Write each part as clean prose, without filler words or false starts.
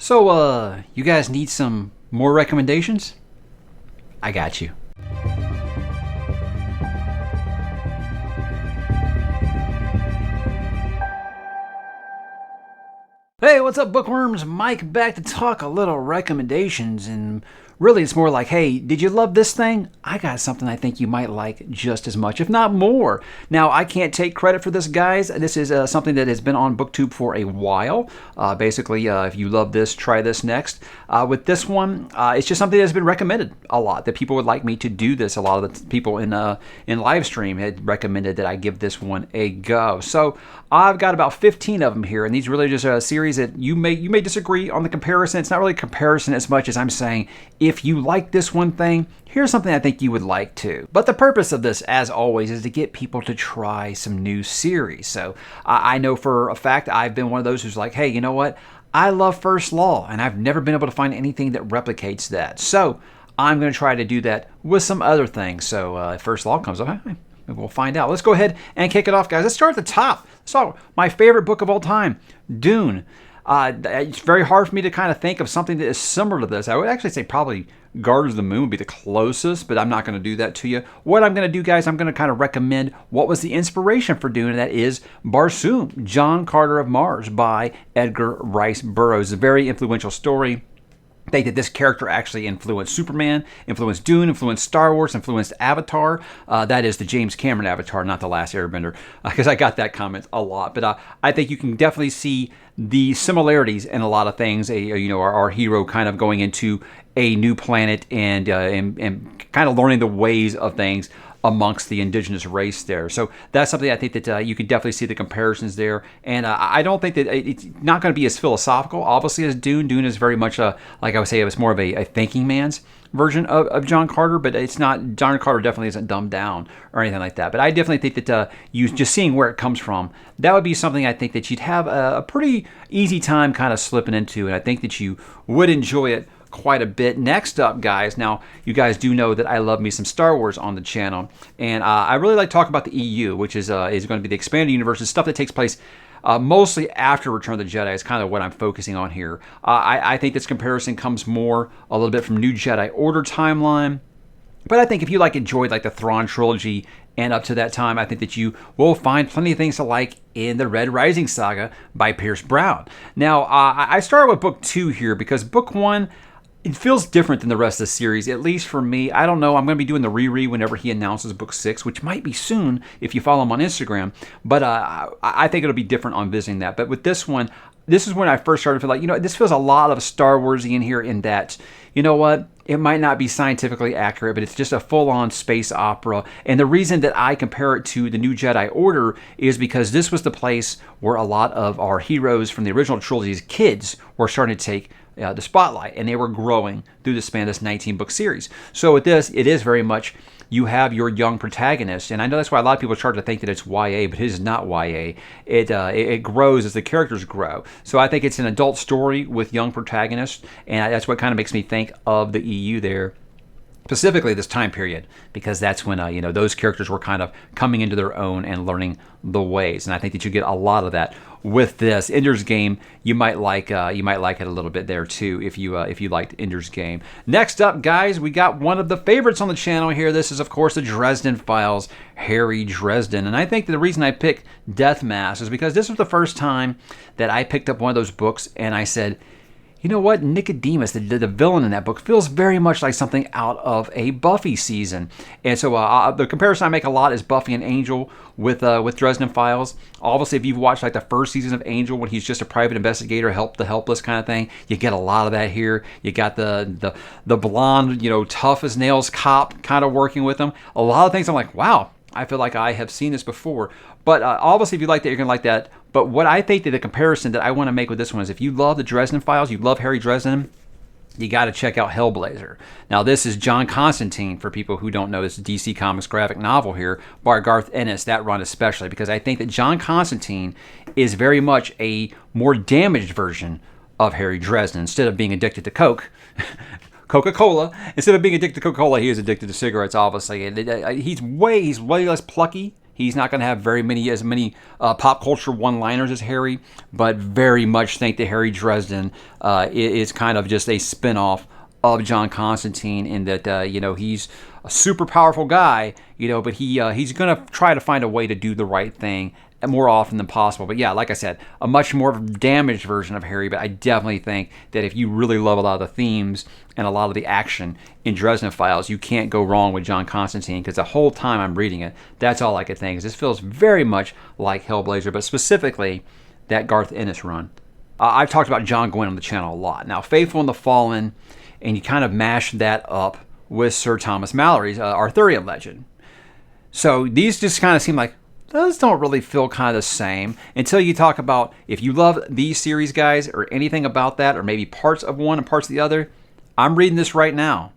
So, you guys need some more recommendations? I got you. Hey, what's up, bookworms? Mike back to talk a little recommendations, and really it's more like, hey, did you love this thing? I got something I think you might like just as much, if not more. Now, I can't take credit for this, guys. This is something that has been on BookTube for a while. Basically, if you love this, try this next. With this one, it's just something that's been recommended a lot, that people would like me to do this. A lot of the people in live stream had recommended that I give this one a go. So I've got about 15 of them here, and these really just are a series that you may disagree on the comparison. It's not really a comparison as much as I'm saying, if you like this one thing, here's something I think you would like too. But the purpose of this, as always, is to get people to try some new series. So I know for a fact I've been one of those who's like, hey, you know what? I love First Law, and I've never been able to find anything that replicates that. So I'm going to try to do that with some other things. So if First Law comes up, we'll find out. Let's go ahead and kick it off, guys. Let's start at the top. So my favorite book of all time, Dune. It's very hard for me to kind of think of something that is similar to this. I would actually say probably Guardians of the Moon would be the closest, but I'm not going to do that to you. What I'm going to do, guys, I'm going to kind of recommend what was the inspiration for Dune, and that is Barsoom, John Carter of Mars by Edgar Rice Burroughs. A very influential story. I think that this character actually influenced Superman, influenced Dune, influenced Star Wars, influenced Avatar. That is the James Cameron Avatar, not The Last Airbender, because I got that comment a lot. But I think you can definitely see the similarities in a lot of things. Our hero kind of going into a new planet and kind of learning the ways of things amongst the indigenous race there. So that's something I think that you can definitely see the comparisons there. And I don't think that it's not going to be as philosophical, obviously, as Dune. Dune is very much, like I would say, it was more of a thinking man's version of John Carter, but it's not, John Carter definitely isn't dumbed down or anything like that. But I definitely think that you just seeing where it comes from, that would be something I think that you'd have a pretty easy time kind of slipping into, and I think that you would enjoy it quite a bit. Next up, guys, now you guys do know that I love me some Star Wars on the channel, and I really like to talk about the EU, which is going to be the expanded universe, stuff that takes place mostly after Return of the Jedi is kind of what I'm focusing on here. I think this comparison comes more a little bit from New Jedi Order timeline, but I think if you enjoyed the Thrawn trilogy and up to that time, I think that you will find plenty of things to like in the Red Rising saga by Pierce Brown. Now, I started with book 2 here because book 1, it feels different than the rest of the series, at least for me. I don't know. I'm going to be doing the reread whenever he announces book 6, which might be soon if you follow him on Instagram. But I think it'll be different on visiting that. But with this one, this is when I first started to feel like, this feels a lot of Star Wars-y in here in that, you know what? It might not be scientifically accurate, but it's just a full-on space opera. And the reason that I compare it to the New Jedi Order is because this was the place where a lot of our heroes from the original trilogy's kids were starting to take the spotlight, and they were growing through the span of this 19-book series. So with this, it is very much, you have your young protagonist, and I know that's why a lot of people start to think that it's YA, but it is not YA. It grows as the characters grow. So I think it's an adult story with young protagonists, and that's what kind of makes me think of the EU there. Specifically this time period, because that's when those characters were kind of coming into their own and learning the ways, and I think that you get a lot of that with this. Ender's Game, you might like it a little bit there too if you liked Ender's Game. Next up, guys, we got one of the favorites on the channel here. This is of course the Dresden Files, Harry Dresden, and I think the reason I picked Death Mass is because this was the first time that I picked up one of those books and I said, you know what, Nicodemus, the villain in that book, feels very much like something out of a Buffy season. And so the comparison I make a lot is Buffy and Angel with Dresden Files. Obviously, if you've watched the first season of Angel when he's just a private investigator, help the helpless kind of thing, you get a lot of that here. You got the blonde, tough as nails cop kind of working with him. A lot of things I'm like, wow, I feel like I have seen this before. But obviously, if you like that, you're going to like that. But what I think that the comparison that I want to make with this one is if you love the Dresden Files, you love Harry Dresden, you got to check out Hellblazer. Now, this is John Constantine, for people who don't know. This is DC Comics graphic novel here by Garth Ennis, that run especially, because I think that John Constantine is very much a more damaged version of Harry Dresden. Instead of being addicted to Coca-Cola. Instead of being addicted to Coca-Cola, he is addicted to cigarettes, obviously. And he's way less plucky. He's not going to have as many pop culture one-liners as Harry, but very much think that Harry Dresden is kind of just a spin-off of John Constantine, in that he's a super powerful guy, but he's going to try to find a way to do the right thing more often than possible. But yeah, like I said, a much more damaged version of Harry, but I definitely think that if you really love a lot of the themes and a lot of the action in Dresden Files, you can't go wrong with John Constantine, because the whole time I'm reading it, that's all I could think is this feels very much like Hellblazer, but specifically that Garth Ennis run. I've talked about John Gwynne on the channel a lot. Now, Faithful and the Fallen, and you kind of mash that up with Sir Thomas Malory's Arthurian legend. So these just kind of seem like, those don't really feel kind of the same until you talk about, if you love these series, guys, or anything about that, or maybe parts of one and parts of the other. I'm reading this right now,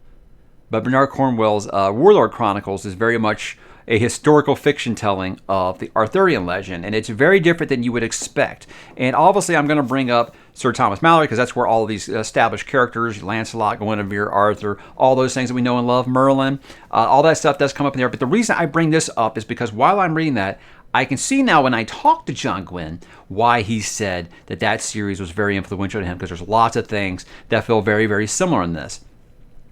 but Bernard Cornwell's Warlord Chronicles is very much a historical fiction telling of the Arthurian legend, and it's very different than you would expect. And obviously I'm going to bring up Sir Thomas Malory, because that's where all of these established characters, Lancelot, Guinevere, Arthur, all those things that we know and love, Merlin, all that stuff does come up in there. But the reason I bring this up is because while I'm reading that, I can see now when I talk to John Gwynne why he said that series was very influential to him, because there's lots of things that feel very, very similar in this.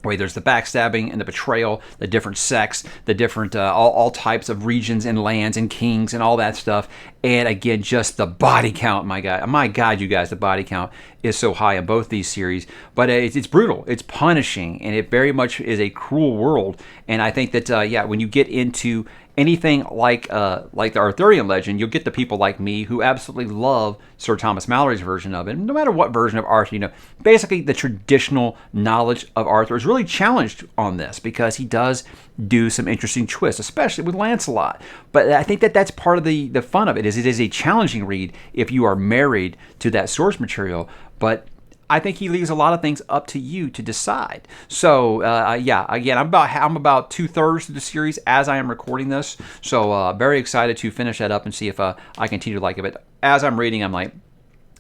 Where there's the backstabbing and the betrayal, the different sects, the different all types of regions and lands and kings and all that stuff. And again, just the body count, my God, you guys, the body count is so high in both these series. But it's brutal, it's punishing, and it very much is a cruel world. And I think that when you get into anything like the Arthurian legend, you'll get the people like me who absolutely love Sir Thomas Malory's version of it. No matter what version of Arthur, basically the traditional knowledge of Arthur is really challenged on this, because he does do some interesting twists, especially with Lancelot. But I think that's part of the fun of it, is it is a challenging read if you are married to that source material. But I think he leaves a lot of things up to you to decide. So again, I'm about 2/3 of the series as I am recording this. So very excited to finish that up and see if I continue to like it. But as I'm reading, I'm like,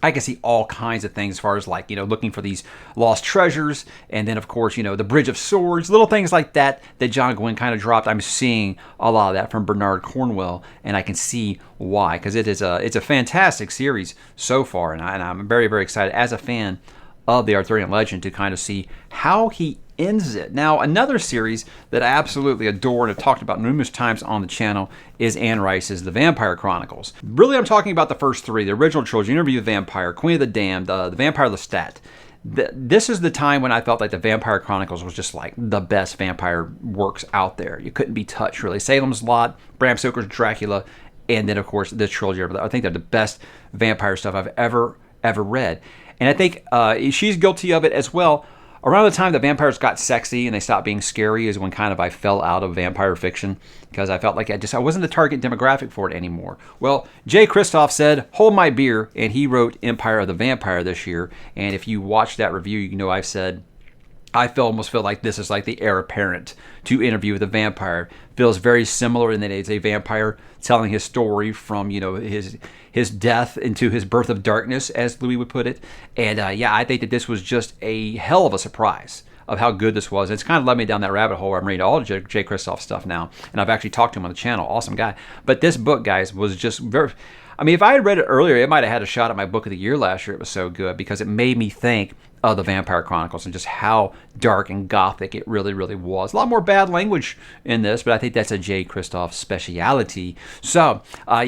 I can see all kinds of things as far as looking for these lost treasures. And then of course, the Bridge of Swords, little things like that John Gwynne kind of dropped. I'm seeing a lot of that from Bernard Cornwell, and I can see why, because it's a fantastic series so far. And I'm very, very excited as a fan of the Arthurian legend to kind of see how he ends it. Now, another series that I absolutely adore and have talked about numerous times on the channel is Anne Rice's The Vampire Chronicles. Really, I'm talking about the first three, the original trilogy, Interview with the Vampire, Queen of the Damned, The Vampire Lestat. This is the time when I felt like The Vampire Chronicles was just like the best vampire works out there. You couldn't be touched, really. Salem's Lot, Bram Stoker's Dracula, and then, of course, this trilogy. I think they're the best vampire stuff I've ever read. And I think she's guilty of it as well. Around the time the vampires got sexy and they stopped being scary is when kind of I fell out of vampire fiction, because I felt like I wasn't the target demographic for it anymore. Well, Jay Kristoff said, hold my beer, and he wrote Empire of the Vampire this year. And if you watch that review, you know I've said I almost feel like this is like the heir apparent to Interview with a Vampire. Feels very similar in that it's a vampire telling his story from, his death into his birth of darkness, as Louis would put it. And I think that this was just a hell of a surprise of how good this was. It's kind of led me down that rabbit hole where I'm reading all of Jay Kristoff stuff now. And I've actually talked to him on the channel. Awesome guy. But this book, guys, was just very... if I had read it earlier, it might have had a shot at my book of the year last year. It was so good because it made me think of the Vampire Chronicles and just how dark and gothic it really, really was. A lot more bad language in this, but I think that's a Jay Kristoff speciality. So, I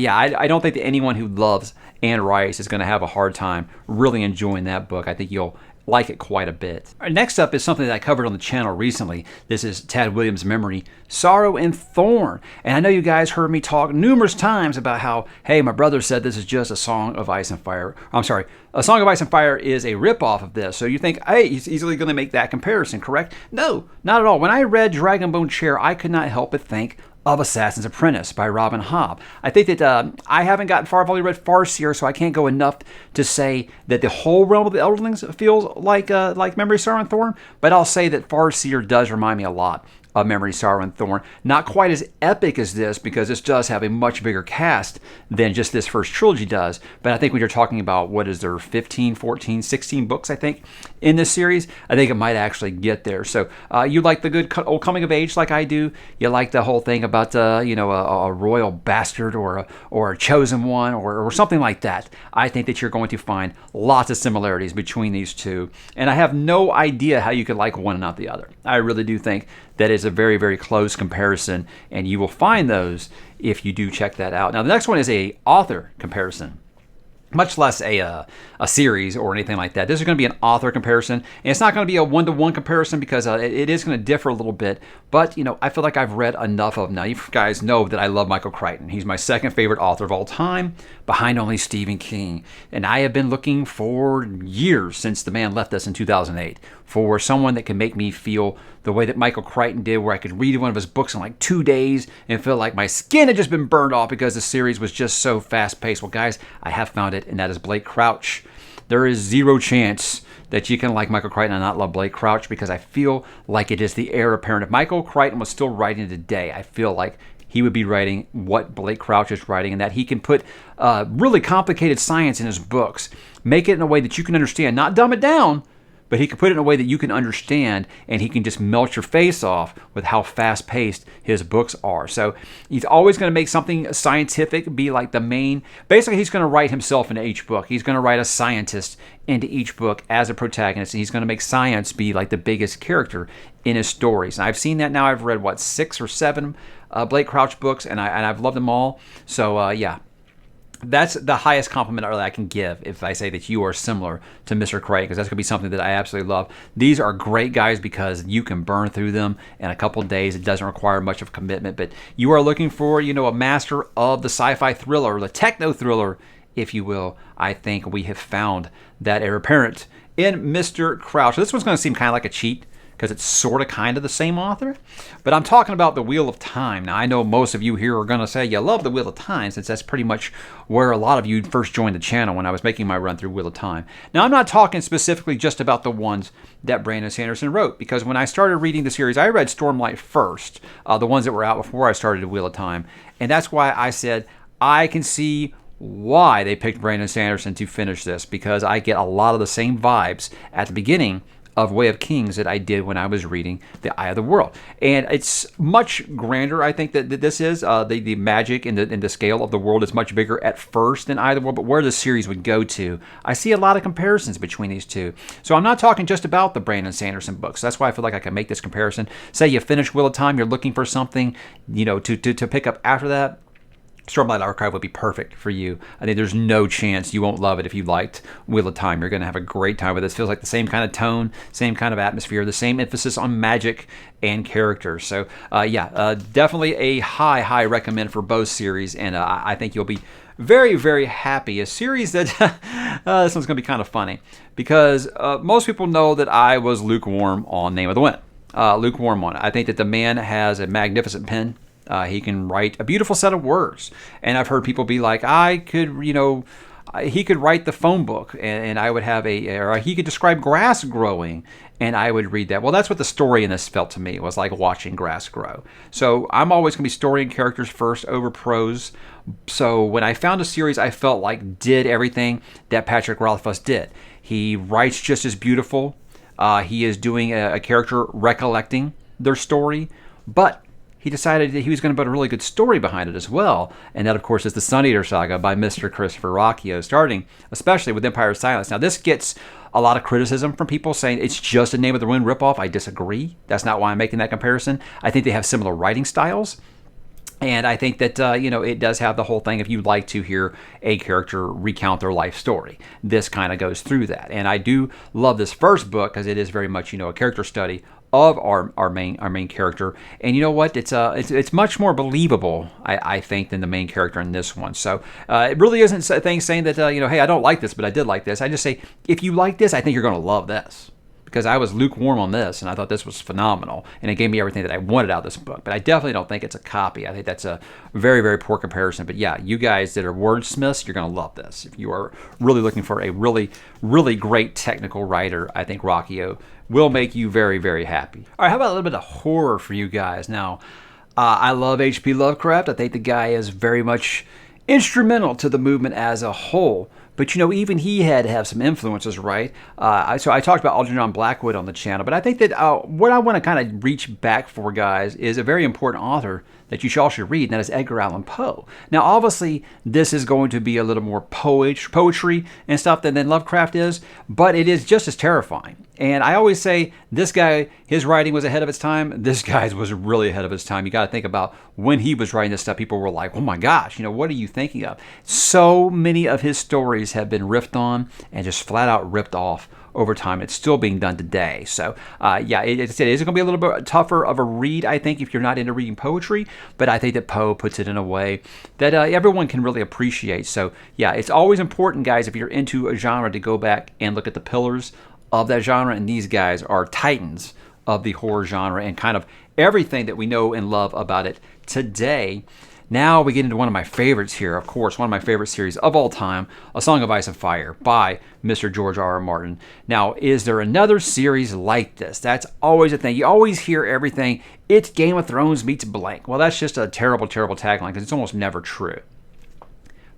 don't think that anyone who loves Anne Rice is going to have a hard time really enjoying that book. I think you'll like it quite a bit. All right, next up is something that I covered on the channel recently. This is Tad Williams' memory, Sorrow and Thorn. And I know you guys heard me talk numerous times about how, hey, my brother said this is just a Song of Ice and Fire. I'm sorry, A Song of Ice and Fire is a ripoff of this. So you think, hey, he's easily going to make that comparison, correct? No, not at all. When I read Dragonbone Chair, I could not help but think of Assassin's Apprentice by Robin Hobb. I think that I haven't gotten far. I've only read Farseer, so I can't go enough to say that the whole realm of the Elderlings feels like Memory, Sorrow, and Thorn. But I'll say that Farseer does remind me a lot Memory, Sorrow, and Thorn. Not quite as epic as this, because this does have a much bigger cast than just this first trilogy does. But I think when you're talking about, what is there, 15, 14, 16 books, I think, in this series, I think it might actually get there. So you like the good old coming of age like I do. You like the whole thing about, a royal bastard or a chosen one or something like that. I think that you're going to find lots of similarities between these two. And I have no idea how you could like one and not the other. I really do think that is a very, very close comparison, and you will find those if you do check that out. Now, the next one is a author comparison, much less a series or anything like that. This is going to be an author comparison, and it's not going to be a one-to-one comparison, because it is going to differ a little bit. But, I feel like I've read enough of them. Now, you guys know that I love Michael Crichton. He's my second favorite author of all time, behind only Stephen King. And I have been looking for years, since the man left us in 2008, for someone that can make me feel the way that Michael Crichton did, where I could read one of his books in like 2 days and feel like my skin had just been burned off because the series was just so fast-paced. Well, guys, I have found it, and that is Blake Crouch. There is zero chance that you can like Michael Crichton and not love Blake Crouch, because I feel like it is the heir apparent. If Michael Crichton was still writing today, I feel like he would be writing what Blake Crouch is writing, and that he can put really complicated science in his books, make it in a way that you can understand, not dumb it down, but he can put it in a way that you can understand, and he can just melt your face off with how fast-paced his books are. So he's always going to make something scientific be like the main. Basically, he's going to write himself into each book. He's going to write a scientist into each book as a protagonist, and he's going to make science be like the biggest character in his stories. And I've seen that now. I've read, 6 or 7 Blake Crouch books, and I've loved them all. So, yeah. That's the highest compliment I can give if I say that you are similar to Mr. Crichton, because that's going to be something that I absolutely love. These are great guys because you can burn through them in a couple of days. It doesn't require much of a commitment, but you are looking for, a master of the sci-fi thriller, the techno thriller, if you will. I think we have found that heir apparent in Mr. Crouch. This one's going to seem kind of like a cheat, because it's sort of kind of the same author. But I'm talking about The Wheel of Time. Now, I know most of you here are going to say you love The Wheel of Time, since that's pretty much where a lot of you first joined the channel when I was making my run through Wheel of Time. Now, I'm not talking specifically just about the ones that Brandon Sanderson wrote, because when I started reading the series, I read Stormlight first, the ones that were out before I started Wheel of Time. And that's why I said I can see why they picked Brandon Sanderson to finish this, because I get a lot of the same vibes at the beginning of Way of Kings that I did when I was reading The Eye of the World. And it's much grander, I think, that this is. The magic and the scale of the world is much bigger at first than Eye of the World, but where the series would go to, I see a lot of comparisons between these two. So I'm not talking just about the Brandon Sanderson books. That's why I feel like I can make this comparison. Say you finish Wheel of Time, you're looking for something, to pick up after that. Stormlight Archive would be perfect for you. I think there's no chance you won't love it if you liked Wheel of Time. You're going to have a great time with this. It feels like the same kind of tone, same kind of atmosphere, the same emphasis on magic and characters. So, definitely a high recommend for both series, and I think you'll be very, very happy. A series that, this one's going to be kind of funny, because most people know that I was lukewarm on Name of the Wind. Lukewarm on it. I think that the man has a magnificent pen. He can write a beautiful set of words. And I've heard people be like, he could write the phone book, and I would have or he could describe grass growing, and I would read that. Well, that's what the story in this felt to me. It was like watching grass grow. So I'm always going to be story and characters first over prose. So when I found a series I felt like did everything that Patrick Rothfuss did. He writes just as beautiful. He is doing a character recollecting their story, but he decided that he was going to put a really good story behind it as well. And that, of course, is the Sunnier Saga by Mr. Christopher Rocchio, starting especially with Empire of Silence. Now, this gets a lot of criticism from people saying it's just a Name of the Wind ripoff. I disagree. That's not why I'm making that comparison. I think they have similar writing styles. And I think that, it does have the whole thing. If you'd like to hear a character recount their life story, this kind of goes through that. And I do love this first book because it is very much, a character study of our main character. And you know what? It's much more believable, I think, than the main character in this one. So it really isn't a thing saying that, hey, I don't like this, but I did like this. I just say, if you like this, I think you're going to love this. because I was lukewarm on this, and I thought this was phenomenal, and it gave me everything that I wanted out of this book. But I definitely don't think it's a copy. I think that's a very, very poor comparison. But yeah, you guys that are wordsmiths, you're going to love this. If you are really looking for a really, really great technical writer, I think Rocchio will make you very, very happy. All right, how about a little bit of horror for you guys? Now, I love H.P. Lovecraft. I think the guy is very much instrumental to the movement as a whole. But, even he had to have some influences, right? So I talked about Algernon Blackwood on the channel, but I think that what I want to kind of reach back for, guys, is a very important author that you all should read, and that is Edgar Allan Poe. Now, obviously, this is going to be a little more poetry and stuff than Lovecraft is, but it is just as terrifying. And I always say, this guy, his writing was ahead of its time. This guy's was really ahead of his time. You got to think about when he was writing this stuff, people were like, oh my gosh, what are you thinking of? So many of his stories have been riffed on and just flat out ripped off over time. It's still being done today. So, it is going to be a little bit tougher of a read, I think, if you're not into reading poetry. But I think that Poe puts it in a way that everyone can really appreciate. So, it's always important, guys, if you're into a genre, to go back and look at the pillars of that genre. And these guys are titans of the horror genre and kind of everything that we know and love about it today. Now we get into one of my favorites here, of course, one of my favorite series of all time, A Song of Ice and Fire by Mr. George R. R. Martin. Now, is there another series like this? That's always a thing. You always hear everything, it's Game of Thrones meets blank. Well, that's just a terrible, terrible tagline because it's almost never true.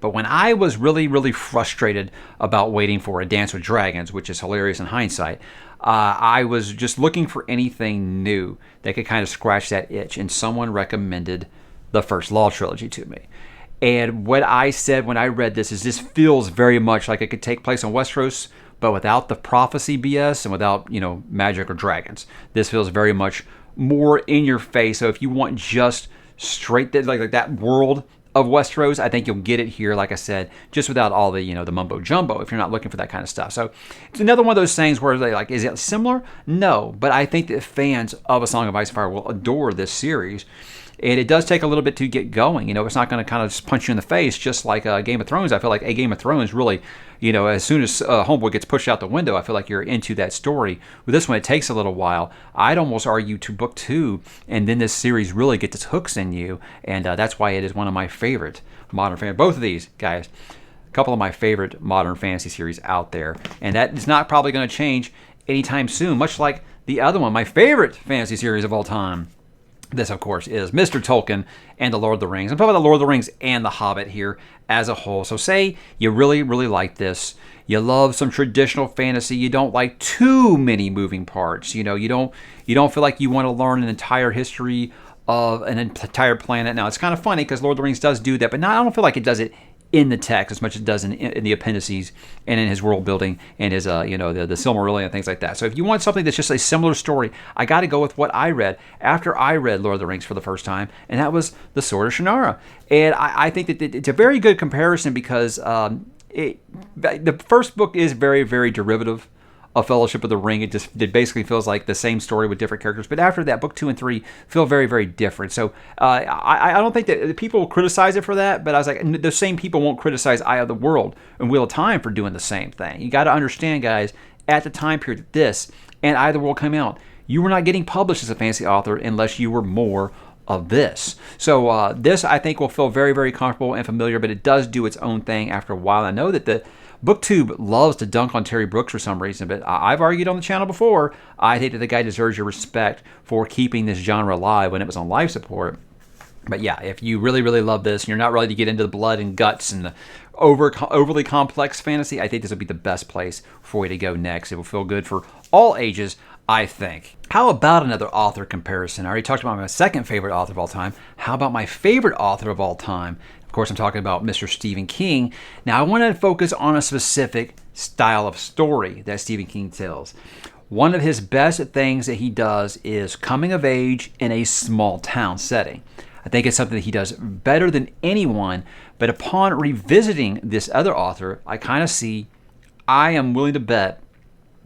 But when I was really, really frustrated about waiting for A Dance with Dragons, which is hilarious in hindsight, I was just looking for anything new that could kind of scratch that itch, and someone recommended the First Law trilogy to me. And what I said when I read this is, this feels very much like it could take place on Westeros, but without the prophecy BS and without, magic or dragons. This feels very much more in your face. So if you want just straight like that world of Westeros, I think you'll get it here, like I said, just without all the, the mumbo jumbo, if you're not looking for that kind of stuff. So it's another one of those things where they like, is it similar? No, but I think that fans of A Song of Ice and Fire will adore this series. And it does take a little bit to get going. It's not going to kind of just punch you in the face, just like Game of Thrones. I feel like a Game of Thrones really, as soon as Homeboy gets pushed out the window, I feel like you're into that story. With this one, it takes a little while. I'd almost argue to book 2, and then this series really gets its hooks in you. And that's why it is one of my favorite modern fantasy. Both of these, guys, a couple of my favorite modern fantasy series out there. And that is not probably going to change anytime soon, much like the other one, my favorite fantasy series of all time. This, of course, is Mr. Tolkien and The Lord of the Rings. I'm talking about The Lord of the Rings and The Hobbit here as a whole. So say you really, really like this. You love some traditional fantasy. You don't like too many moving parts. You don't feel like you want to learn an entire history of an entire planet. Now, it's kind of funny because Lord of the Rings does do that, but I don't feel like it does it in the text as much as it does in the appendices and in his world building and his the Silmarillion and things like that. So if you want something that's just a similar story, I got to go with what I read after I read Lord of the Rings for the first time, and that was The Sword of Shannara. And I think that it's a very good comparison because the first book is very, very derivative of Fellowship of the Ring. It basically feels like the same story with different characters. But after that, book 2 and 3 feel very, very different. So I don't think that people will criticize it for that, but I was like, the same people won't criticize Eye of the World and Wheel of Time for doing the same thing. You got to understand, guys, at the time period that this and Eye of the World came out, you were not getting published as a fantasy author unless you were more of this. So this, I think, will feel very, very comfortable and familiar, but it does do its own thing after a while. I know that the BookTube loves to dunk on Terry Brooks for some reason, but I've argued on the channel before, I think that the guy deserves your respect for keeping this genre alive when it was on life support. But yeah, if you really, really love this, and you're not ready to get into the blood and guts and the overly complex fantasy, I think this will be the best place for you to go next. It will feel good for all ages, I think. How about another author comparison? I already talked about my second favorite author of all time. How about my favorite author of all time? Of course, I'm talking about Mr. Stephen King. Now, I want to focus on a specific style of story that Stephen King tells. One of his best things that he does is coming of age in a small town setting. I think it's something that he does better than anyone, but upon revisiting this other author, I kind of see, I am willing to bet,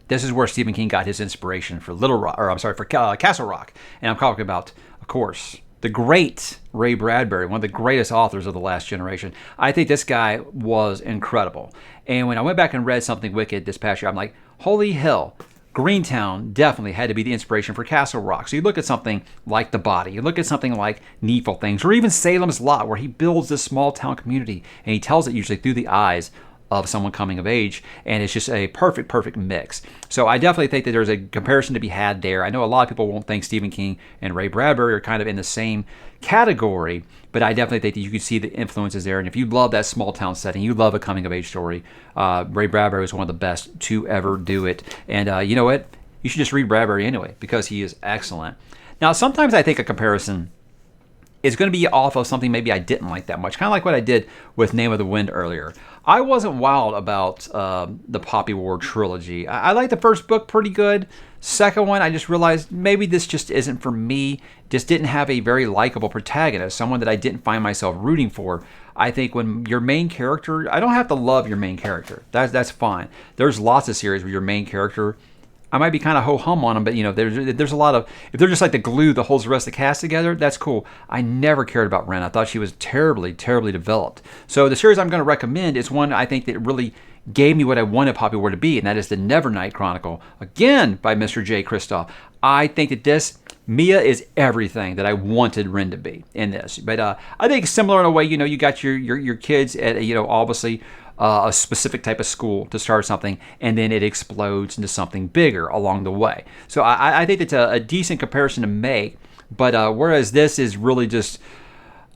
this is where Stephen King got his inspiration for Castle Rock. And I'm talking about, of course, the great Ray Bradbury, one of the greatest authors of the last generation. I think this guy was incredible. And when I went back and read Something Wicked this past year, I'm like, holy hell, Greentown definitely had to be the inspiration for Castle Rock. So you look at something like The Body, you look at something like Needful Things, or even Salem's Lot, where he builds this small town community, and he tells it usually through the eyes of someone coming of age, and it's just a perfect mix. So I definitely think that there's a comparison to be had there. I know a lot of people won't think Stephen King and Ray Bradbury are kind of in the same category, but I definitely think that you can see the influences there. And if you love that small town setting, you love a coming of age story, Ray Bradbury was one of the best to ever do it. And you know what? You should just read Bradbury anyway, because he is excellent. Now, sometimes I think a comparison is going to be off of something maybe I didn't like that much, kind of like what I did with Name of the Wind earlier. I wasn't wild about the Poppy War trilogy. I liked the first book pretty good. Second one, I just realized maybe this just isn't for me. Just didn't have a very likable protagonist, someone that I didn't find myself rooting for. I think when your main character, I don't have to love your main character. That's fine. There's lots of series where your main character, I might be kind of ho-hum on them, but there's a lot of, if they're just like the glue that holds the rest of the cast together, that's cool. I never cared about Ren. I thought she was terribly developed. So the series I'm going to recommend is one I think that really gave me what I wanted Poppy War to be, and that is the Nevernight Chronicle, again by Mr. J. Kristoff. I think that Mia is everything that I wanted Ren to be in this. But I think similar in a way, you got your kids at, obviously, a specific type of school to start something, and then it explodes into something bigger along the way. So I think it's a decent comparison to make, but whereas this is really just,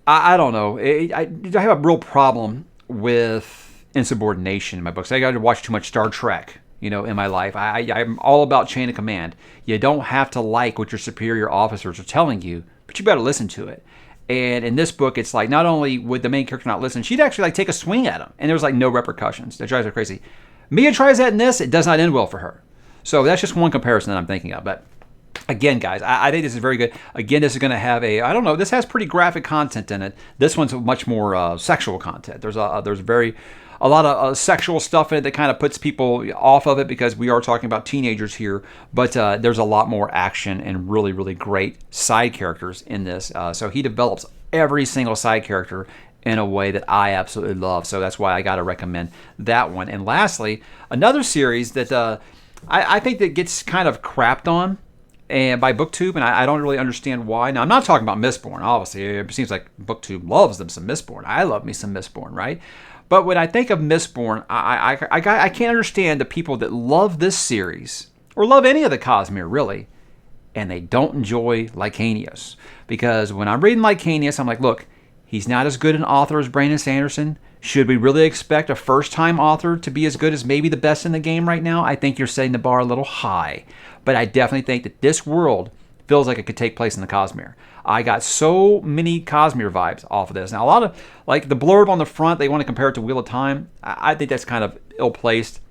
I don't know, I have a real problem with insubordination in my books. I got to watch too much Star Trek, in my life. I'm all about chain of command. You don't have to like what your superior officers are telling you, but you better listen to it. And in this book, it's like not only would the main character not listen, she'd actually take a swing at him, and there was no repercussions. That drives her crazy. Mia tries that in this, it does not end well for her. So that's just one comparison that I'm thinking of. But again, guys, I think this is very good. Again, this is going to have this has pretty graphic content in it. This one's much more sexual content. There's a lot of sexual stuff in it that kind of puts people off of it because we are talking about teenagers here, but there's a lot more action and really great side characters in this. So he develops every single side character in a way that I absolutely love. So that's why I got to recommend that one. And lastly, another series that I think that gets kind of crapped on and by BookTube, and I don't really understand why. Now, I'm not talking about Mistborn, obviously. It seems like BookTube loves them some Mistborn. I love me some Mistborn, right? But when I think of Mistborn, I can't understand the people that love this series, or love any of the Cosmere, really, and they don't enjoy Licanius. Because when I'm reading Licanius, I'm like, look, he's not as good an author as Brandon Sanderson. Should we really expect a first-time author to be as good as maybe the best in the game right now? I think you're setting the bar a little high. But I definitely think that this world feels like it could take place in the Cosmere. I got so many Cosmere vibes off of this. Now, a lot of, like the blurb on the front, they want to compare it to Wheel of Time. I think that's kind of ill-placed.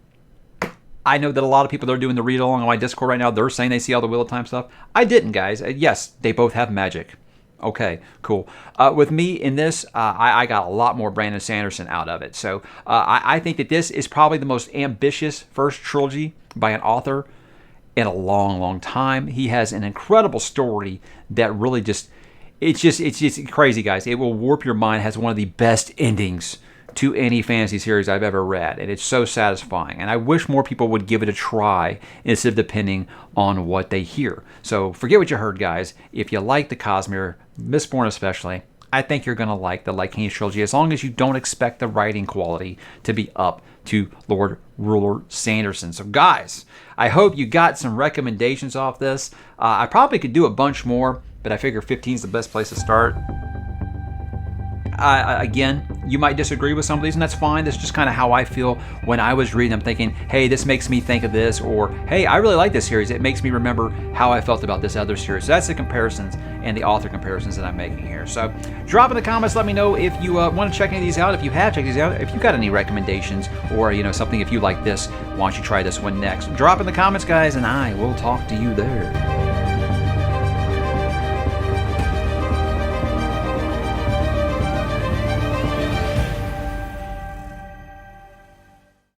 I know that a lot of people that are doing the read-along on my Discord right now, they're saying they see all the Wheel of Time stuff. I didn't, guys. Yes, they both have magic. Okay, cool. With me in this, I got a lot more Brandon Sanderson out of it. So I think that this is probably the most ambitious first trilogy by an author in a long time. He has an incredible story that really it's just crazy, guys. It will warp your mind. It has one of the best endings to any fantasy series I've ever read, and it's so satisfying. And I wish more people would give it a try instead of depending on what they hear. So forget what you heard, guys. If you like the Cosmere, Mistborn especially, I think you're going to like the Licanius trilogy, as long as you don't expect the writing quality to be up to Lord Ruler Sanderson. So guys, I hope you got some recommendations off this. I probably could do a bunch more, but I figure 15 is the best place to start. Again, you might disagree with some of these, and that's fine. That's just kind of how I feel when I was reading them, thinking, hey, this makes me think of this, or hey, I really like this series. It makes me remember how I felt about this other series. So that's the comparisons and the author comparisons that I'm making here. So drop in the comments, let me know if you want to check any of these out, if you have checked these out, if you've got any recommendations, or something, if you like this, why don't you try this one next. Drop in the comments, guys, and I will talk to you there.